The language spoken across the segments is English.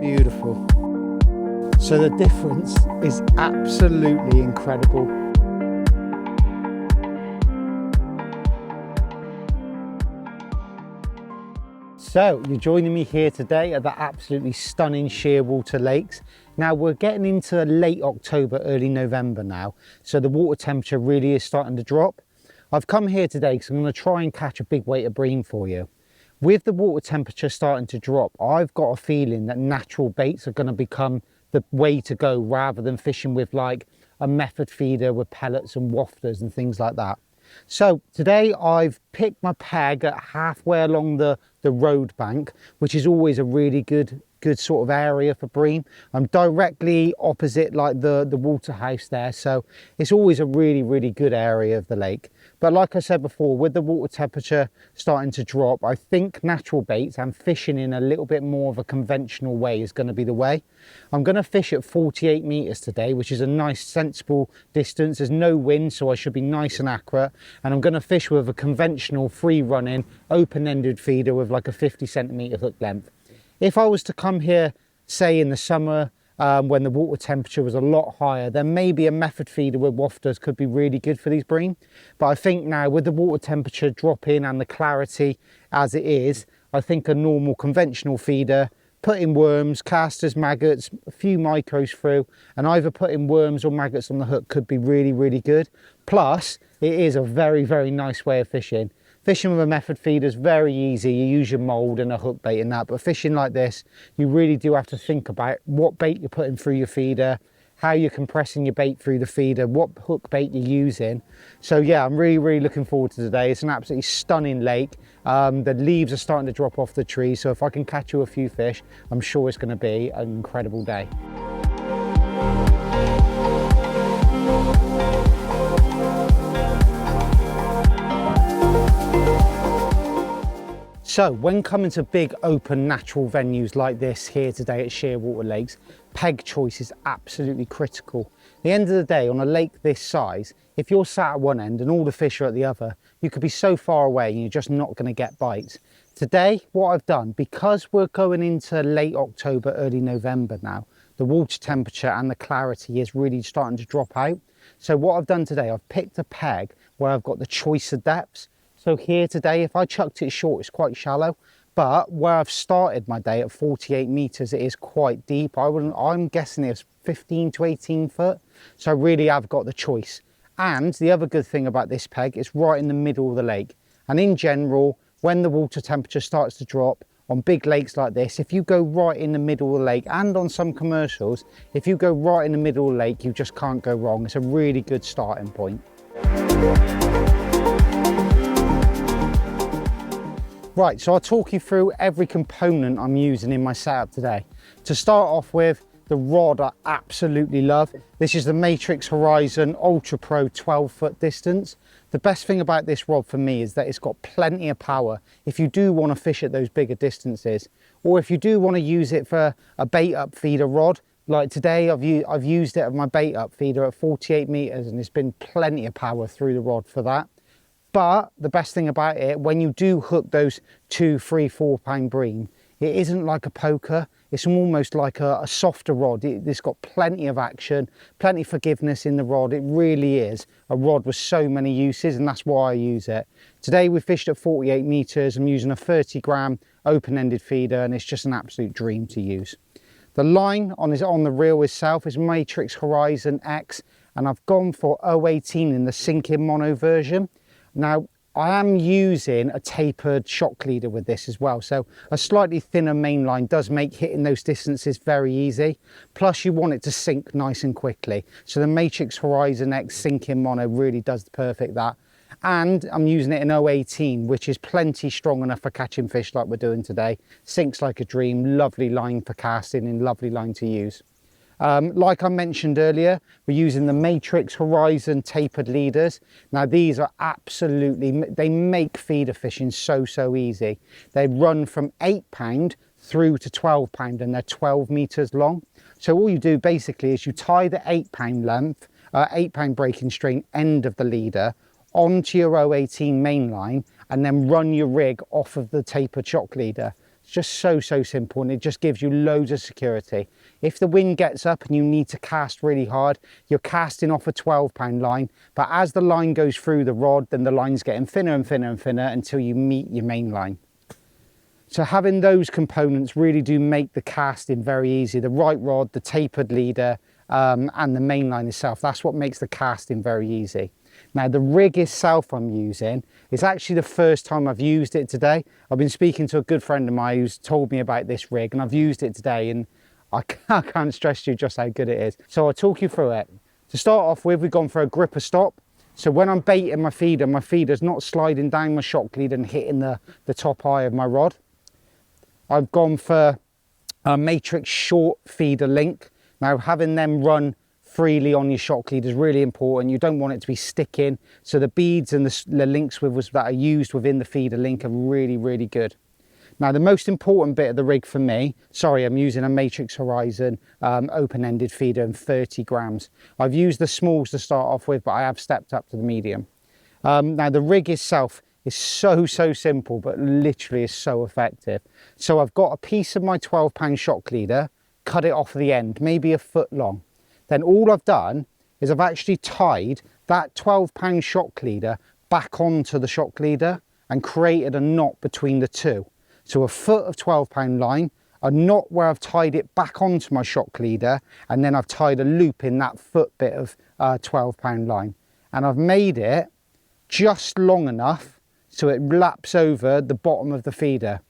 beautiful. So the difference is absolutely incredible. So you're joining me here today at the absolutely stunning Shearwater Lakes. Now we're getting into late October, early November now, so the water temperature really is starting to drop. I've come here today because I'm going to try and catch a big weight of bream for you. With the water temperature starting to drop, I've got a feeling that natural baits are going to become the way to go rather than fishing with like a method feeder with pellets and wafters and things like that. So today I've picked my peg at halfway along the road bank, which is always a really good sort of area for bream. I'm directly opposite like the water house there, so it's always a really good area of the lake. But like I said before, with the water temperature starting to drop, I think natural baits and fishing in a little bit more of a conventional way is going to be the way. I'm going to fish at 48 meters today, which is a nice sensible distance. There's no wind, so I should be nice and accurate, and I'm going to fish with a conventional free running open-ended feeder with like a 50 centimeter hook length. If I was to come here, say in the summer, when the water temperature was a lot higher, then maybe a method feeder with wafters could be really good for these bream. But I think now with the water temperature dropping and the clarity as it is, I think a normal conventional feeder, putting worms, casters, maggots, a few micros through, and either putting worms or maggots on the hook could be really good. Plus, it is a very nice way of fishing. Fishing with a method feeder is very easy. You use your mould and a hook bait and that, but fishing like this, you really do have to think about what bait you're putting through your feeder, how you're compressing your bait through the feeder, what hook bait you're using. So yeah, I'm really looking forward to today. It's an absolutely stunning lake. The leaves are starting to drop off the trees, so if I can catch you a few fish, I'm sure it's going to be an incredible day. So when coming to big open natural venues like this here today at Shearwater Lakes, peg choice is absolutely critical. At the end of the day, on a lake this size, if you're sat at one end and all the fish are at the other, you could be so far away and you're just not going to get bites. Today, what I've done, because we're going into late October, early November now, the water temperature and the clarity is really starting to drop out. So what I've done today, I've picked a peg where I've got the choice of depths. So here today, if I chucked it short, it's quite shallow, but where I've started my day at 48 meters, it is quite deep. I'm guessing it's 15 to 18 foot. So I really have got the choice. And the other good thing about this peg is right in the middle of the lake. And in general, when the water temperature starts to drop on big lakes like this, if you go right in the middle of the lake, and on some commercials, if you go right in the middle of the lake, you just can't go wrong. It's a really good starting point. Right, so I'll talk you through every component I'm using in my setup today. To start off with, the rod I absolutely love. This is the Matrix Horizon Ultra Pro 12-foot distance. The best thing about this rod for me is that it's got plenty of power if you do want to fish at those bigger distances, or if you do want to use it for a bait up feeder rod. Like today, I've used it of my bait up feeder at 48 meters, and there's been plenty of power through the rod for that. But the best thing about it, when you do hook those 2, 3, 4 pound bream, it isn't like a poker. It's almost like a softer rod. It's got plenty of action, plenty of forgiveness in the rod. It really is a rod with so many uses, and that's why I use it. Today we fished at 48 meters. I'm using a 30 gram open-ended feeder, and it's just an absolute dream to use. The line on the reel itself is Matrix Horizon X, and I've gone for 018 in the sinking mono version. Now, I am using a tapered Shockleader with this as well, so a slightly thinner mainline does make hitting those distances very easy. Plus, you want it to sink nice and quickly, so the Matrix Horizon X sinking mono really does the perfect that. And I'm using it in 018, which is plenty strong enough for catching fish like we're doing today. Sinks like a dream, lovely line for casting and lovely line to use. Like I mentioned earlier, we're using the Matrix Horizon tapered leaders. Now these are absolutely, they make feeder fishing so easy. They run from 8 pound through to 12 pound, and they're 12 meters long. So all you do basically is you tie the 8 pound length, 8 pound breaking strain end of the leader onto your 018 main line, and then run your rig off of the tapered shock leader. It's just so simple, and it just gives you loads of security. If the wind gets up and you need to cast really hard, you're casting off a 12-pound line, but as the line goes through the rod, then the line's getting thinner and thinner and thinner until you meet your main line. So having those components really do make the casting very easy. The right rod, the tapered leader, and the main line itself, that's what makes the casting very easy. Now the rig itself I'm using is actually the first time I've used it today. I've been speaking to a good friend of mine who's told me about this rig, and I've used it today, and I can't stress to you just how good it is. So I'll talk you through it. To start off with, we've gone for a gripper stop. So when I'm baiting my feeder's not sliding down my shock lead and hitting the top eye of my rod. I've gone for a matrix short feeder link. Now having them run freely on your shock lead is really important. You don't want it to be sticking. So the beads and the link swivels that are used within the feeder link are really good. Now the most important bit of the rig for me, sorry, I'm using a Matrix Horizon open-ended feeder and 30 grams. I've used the smalls to start off with, but I have stepped up to the medium. Now the rig itself is so simple, but literally is so effective. So I've got a piece of my 12-pound shock leader, cut it off the end, maybe a foot long. Then all I've done is I've actually tied that 12-pound shock leader back onto the shock leader and created a knot between the two. So a foot of 12-pound line, a knot where I've tied it back onto my shock leader, and then I've tied a loop in that foot bit of 12-pound line. And I've made it just long enough so it laps over the bottom of the feeder.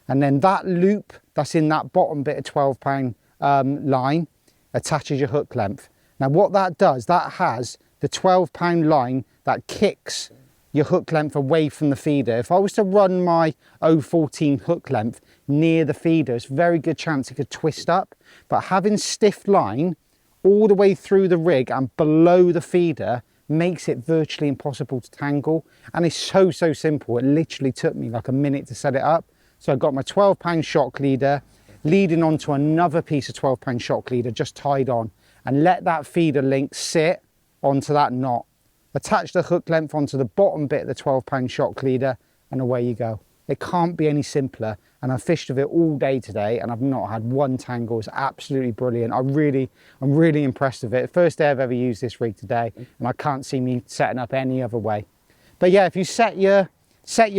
And then that loop that's in that bottom bit of 12-pound line attaches your hook length. Now what that does, that has the 12-pound line that kicks your hook length away from the feeder. If I was to run my 014 hook length near the feeder, it's a very good chance it could twist up. But having stiff line all the way through the rig and below the feeder makes it virtually impossible to tangle. And it's so simple. It literally took me like a minute to set it up. So I've got my 12-pound shock leader leading onto another piece of 12-pound shock leader just tied on, and let that feeder link sit onto that knot. Attach the hook length onto the bottom bit of the 12-pound shock leader, and away you go. It can't be any simpler, and I've fished with it all day today and I've not had one tangle. It's absolutely brilliant. I'm really impressed with it. First day I've ever used this rig today, and I can't see me setting up any other way. But yeah, if you set your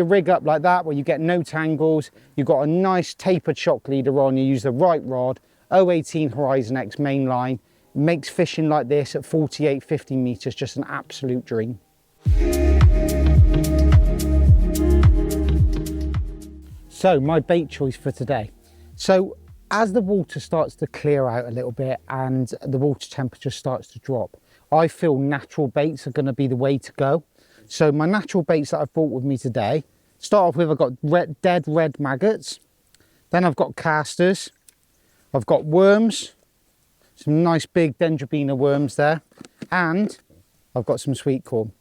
rig up like that, where you get no tangles, you've got a nice tapered shock leader on, you use the right rod, 018 Horizon X mainline, makes fishing like this at 48-50 meters just an absolute dream. So my bait choice for today. So as the water starts to clear out a little bit and the water temperature starts to drop, I feel natural baits are going to be the way to go. So my natural baits that I've brought with me today, start off with, I've got dead red maggots, then I've got casters, I've got worms, some nice big dendrobina worms there, and I've got some sweet corn.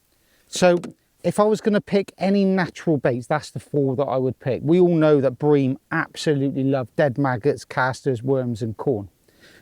So if I was going to pick any natural baits, that's the four that I would pick. We all know that Bream absolutely love dead maggots, casters, worms and corn.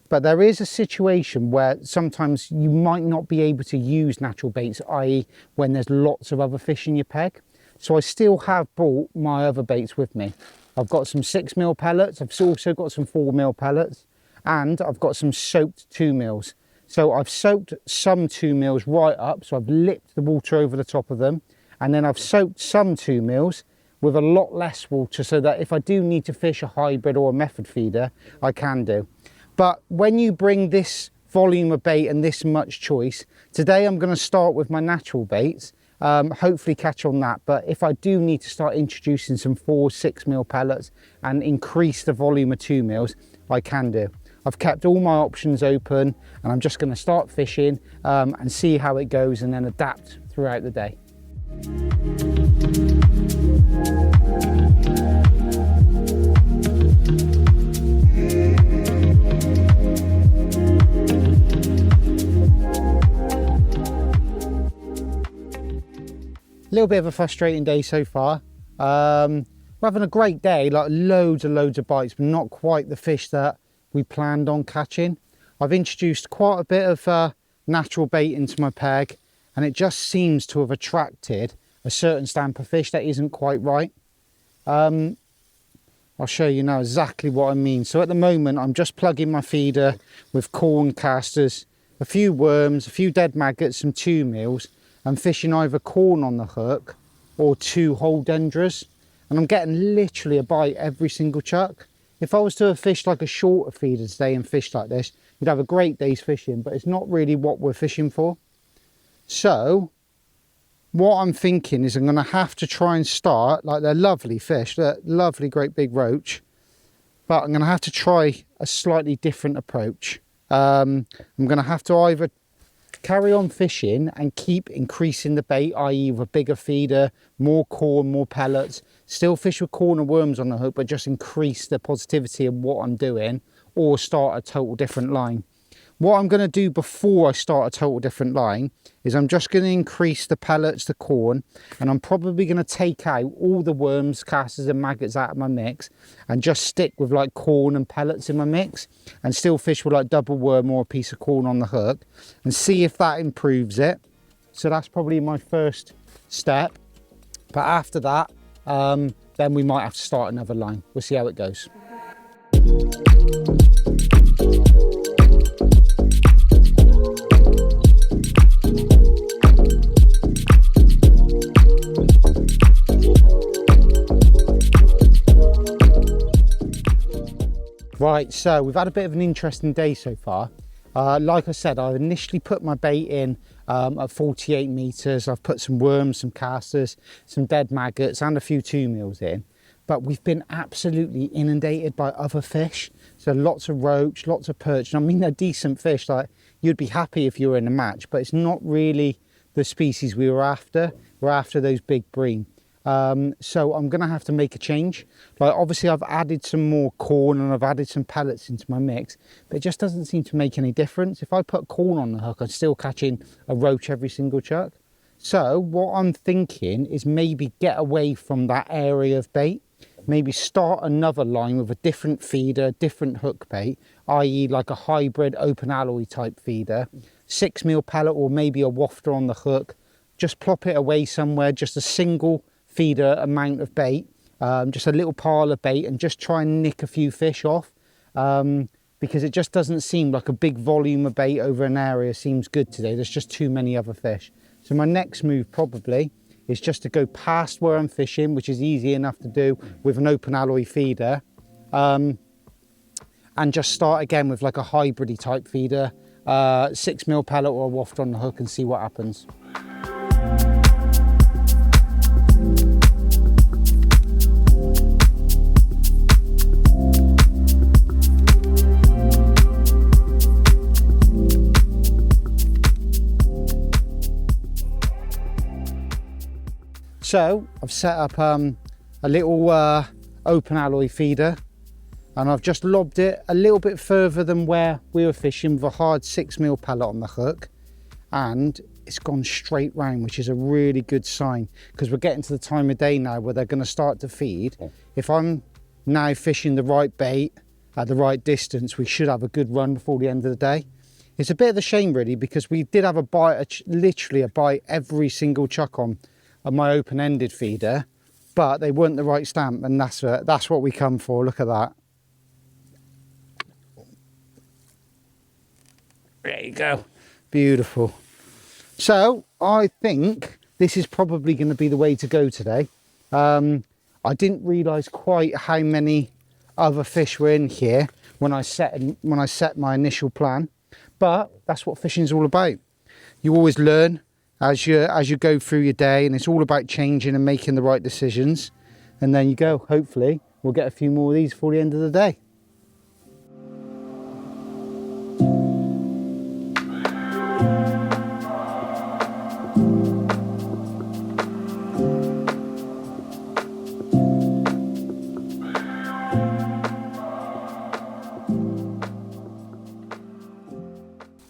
But there is a situation where sometimes you might not be able to use natural baits, i.e. when there's lots of other fish in your peg. So I still have brought my other baits with me. I've got some 6mm pellets, I've also got some 4mm pellets, and I've got some soaked 2mm. So I've soaked some 2mm right up, so I've lipped the water over the top of them, and then I've soaked some 2mm with a lot less water, so that if I do need to fish a hybrid or a method feeder, I can do. But when you bring this volume of bait and this much choice, today I'm going to start with my natural baits, hopefully catch on that. But if I do need to start introducing some 4-6mm pellets and increase the volume of 2mm, I can do. I've kept all my options open, and I'm just going to start fishing and see how it goes, and then adapt throughout the day. A little bit of a frustrating day so far. We're having a great day, like loads of bites, but not quite the fish that we planned on catching. I've introduced quite a bit of natural bait into my peg, and it just seems to have attracted a certain stamp of fish that isn't quite right. I'll show you now exactly what I mean. So at the moment, I'm just plugging my feeder with corn casters, a few worms, a few dead maggots, some 2 meals. I'm fishing either corn on the hook or 2 whole dendras. And I'm getting literally a bite every single chuck. If I was to have fished like a shorter feeder today and fished like this, you'd have a great day's fishing, but it's not really what we're fishing for. So what I'm thinking is I'm going to have to try and start, like they're lovely fish, they're lovely great big roach, but I'm going to have to try a slightly different approach. I'm going to have to either carry on fishing and keep increasing the bait, i.e. with a bigger feeder, more corn, more pellets, still fish with corn and worms on the hook, but just increase the positivity of what I'm doing, or start a total different line. What I'm going to do before I start a total different line is I'm just going to increase the pellets, the corn, and I'm probably going to take out all the worms, casters and maggots out of my mix and just stick with like corn and pellets in my mix and still fish with like double worm or a piece of corn on the hook and see if that improves it. So that's probably my first step. But after that, then we might have to start another line. We'll see how it goes. Right, so we've had a bit of an interesting day so far. Like I said, I initially put my bait in at 48 meters. I've put some worms, some casters, some dead maggots and a few 2 meals in. But we've been absolutely inundated by other fish. So lots of roach, lots of perch. And I mean, they're decent fish. Like, you'd be happy if you were in a match, but it's not really the species we were after. We're after those big bream. So I'm going to have to make a change. Like, obviously I've added some more corn and I've added some pellets into my mix, but it just doesn't seem to make any difference. If I put corn on the hook, I'm still catching a roach every single chuck. So what I'm thinking is maybe get away from that area of bait, maybe start another line with a different feeder, different hook bait, i.e. like a hybrid open alloy type feeder, 6 mil pellet or maybe a wafter on the hook, just plop it away somewhere, just a single feeder amount of bait, just a little pile of bait, and just try and nick a few fish off, because it just doesn't seem like a big volume of bait over an area seems good today. There's just too many other fish. So my next move probably is just to go past where I'm fishing, which is easy enough to do with an open alloy feeder, and just start again with like a hybridy type feeder, 6 mil pellet or a waft on the hook, and see what happens. So I've set up a little open alloy feeder, and I've just lobbed it a little bit further than where we were fishing with a hard 6 mil pellet on the hook, and it's gone straight round, which is a really good sign, because we're getting to the time of day now where they're going to start to feed. If I'm now fishing the right bait at the right distance, we should have a good run before the end of the day. It's a bit of a shame really, because we did have a bite, literally a bite every single chuck on my open-ended feeder, but they weren't the right stamp, and that's what we come for. Look at that. There you go, beautiful. So I think this is probably going to be the way to go today. I didn't realize quite how many other fish were in here when I set my initial plan, but that's what fishing is all about. You always learn as you go through your day, and it's all about changing and making the right decisions, and then you go, hopefully we'll get a few more of these before the end of the day.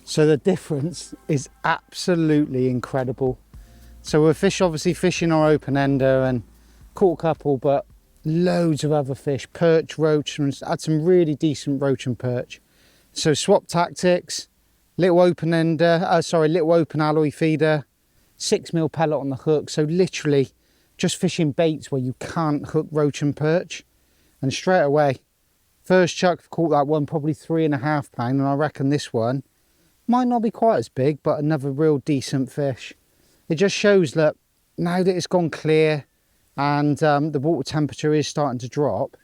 So the difference is absolutely incredible. So we're obviously fishing our open ender and caught a couple, but loads of other fish, perch, roach, and had some really decent roach and perch. So swap tactics, little open alloy feeder, 6 mil pellet on the hook. So literally just fishing baits where you can't hook roach and perch. And straight away, first chuck, I've caught that one probably 3.5 pound, and I reckon this one might not be quite as big, but another real decent fish. It just shows that now that it's gone clear and the water temperature is starting to drop,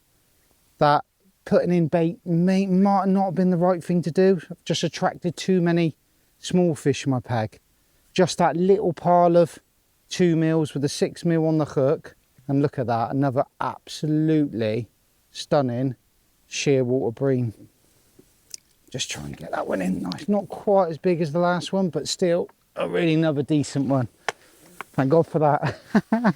that putting in bait might not have been the right thing to do. I've just attracted too many small fish in my peg. Just that little pile of 2 mils with a 6 mil on the hook, and look at that, another absolutely stunning Shearwater Bream. Just try and get that one in nice. Not quite as big as the last one, but still a really another decent one. Thank God for that.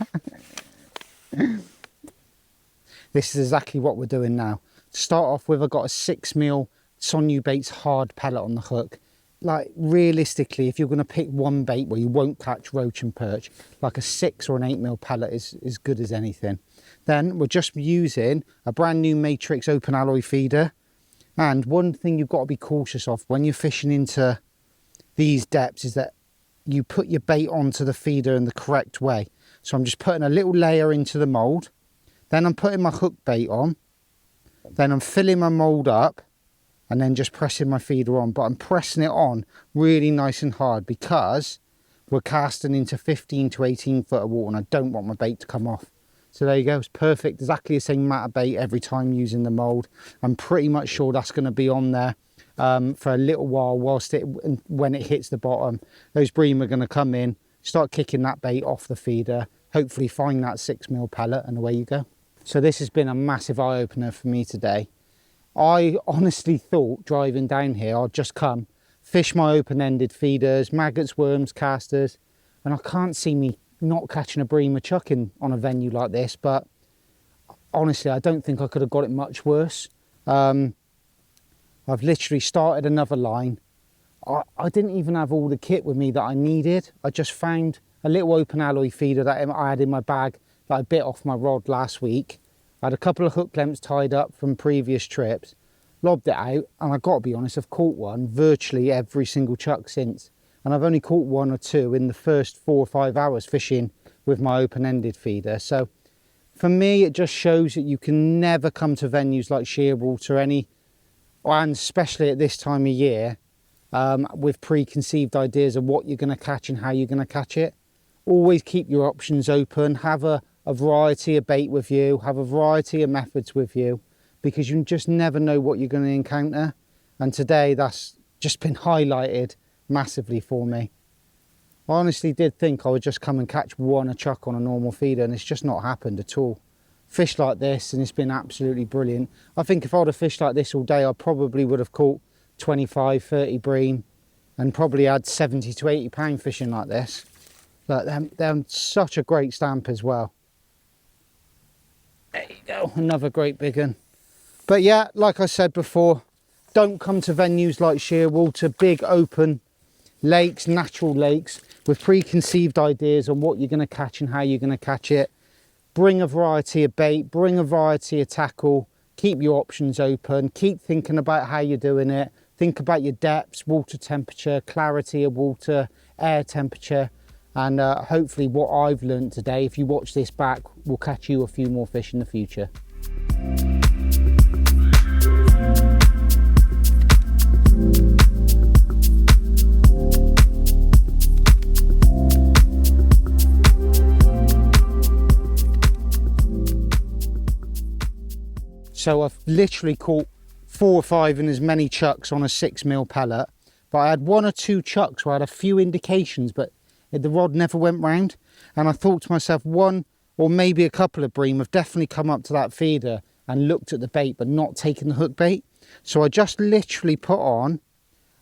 This is exactly what we're doing now. To start off with, I've got a 6 mil Sonyu Baits hard pellet on the hook. Like realistically, if you're going to pick one bait where you won't catch roach and perch, like a 6 or an 8 mil pellet is good as anything. Then we're just using a brand new Matrix open alloy feeder. And one thing you've got to be cautious of when you're fishing into these depths is that you put your bait onto the feeder in the correct way. So I'm just putting a little layer into the mould, then I'm putting my hook bait on, then I'm filling my mould up, and then just pressing my feeder on. But I'm pressing it on really nice and hard because we're casting into 15 to 18 foot of water and I don't want my bait to come off. So there you go, it's perfect, exactly the same amount of bait every time using the mould. I'm pretty much sure that's going to be on there for a little while whilst when it hits the bottom. Those bream are going to come in, start kicking that bait off the feeder, hopefully find that 6 mil pellet, and away you go. So this has been a massive eye-opener for me today. I honestly thought driving down here I'd just come, fish my open-ended feeders, maggots, worms, casters, and I can't see me not catching a bream or chucking on a venue like this. But honestly, I don't think I could have got it much worse. I've literally started another line. I didn't even have all the kit with me that I needed. I just found a little open alloy feeder that I had in my bag that I bit off my rod last week. I had a couple of hook lengths tied up from previous trips, lobbed it out, and I got to be honest, I've caught one virtually every single chuck since. And I've only caught 1 or 2 in the first 4 or 5 hours fishing with my open-ended feeder. So for me, it just shows that you can never come to venues like Shearwater, and especially at this time of year, with preconceived ideas of what you're going to catch and how you're going to catch it. Always keep your options open, have a variety of bait with you, have a variety of methods with you, because you just never know what you're going to encounter. And today that's just been highlighted massively for me. I honestly did think I would just come and catch 1 a chuck on a normal feeder, and it's just not happened at all. Fished like this and it's been absolutely brilliant. I think if I'd have fished like this all day, I probably would have caught 25, 30 bream and probably had 70 to 80 pound fishing like this. But they're such a great stamp as well. There you go, another great big one. But yeah, like I said before, don't come to venues like Shearwater, big open lakes, natural lakes, with preconceived ideas on what you're going to catch and how you're going to catch it. Bring a variety of bait, bring a variety of tackle, keep your options open, keep thinking about how you're doing it, think about your depths, water temperature, clarity of water, air temperature, and hopefully what I've learned today, if you watch this back, will catch you a few more fish in the future. So I've literally caught 4 or 5 and as many chucks on a 6 mil pellet, but I had 1 or 2 chucks where I had a few indications, but the rod never went round. And I thought to myself, 1 or maybe a couple of bream have definitely come up to that feeder and looked at the bait but not taken the hook bait. So I just literally put on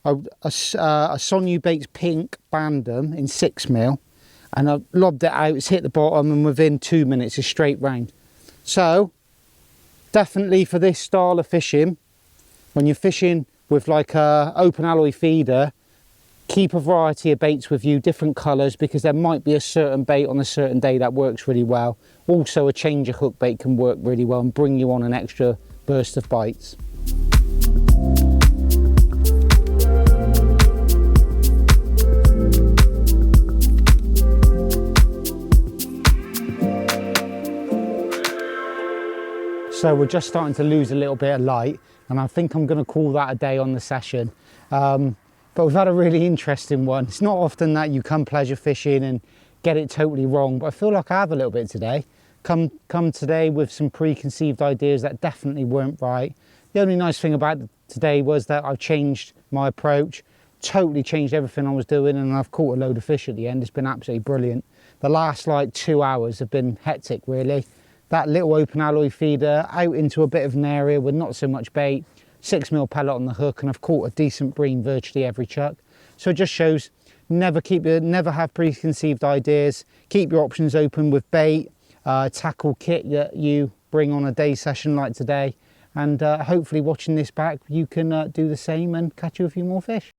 a Sonyu Baits pink Bandom in 6 mil, and I lobbed it out, it's hit the bottom, and within 2 minutes it's straight round. So definitely for this style of fishing, when you're fishing with like a open alloy feeder, keep a variety of baits with you, different colours, because there might be a certain bait on a certain day that works really well. Also a change of hook bait can work really well and bring you on an extra burst of bites. So we're just starting to lose a little bit of light, and I think I'm going to call that a day on the session. But we've had a really interesting one. It's not often that you come pleasure fishing and get it totally wrong, but I feel like I have a little bit today. Come today with some preconceived ideas that definitely weren't right. The only nice thing about today was that I've changed my approach, totally changed everything I was doing, and I've caught a load of fish at the end. It's been absolutely brilliant. The last like 2 hours have been hectic, really. That little open alloy feeder out into a bit of an area with not so much bait, 6mm pellet on the hook, and I've caught a decent bream virtually every chuck. So it just shows never have preconceived ideas. Keep your options open with bait, tackle kit that you bring on a day session like today, and hopefully watching this back you can do the same and catch you a few more fish.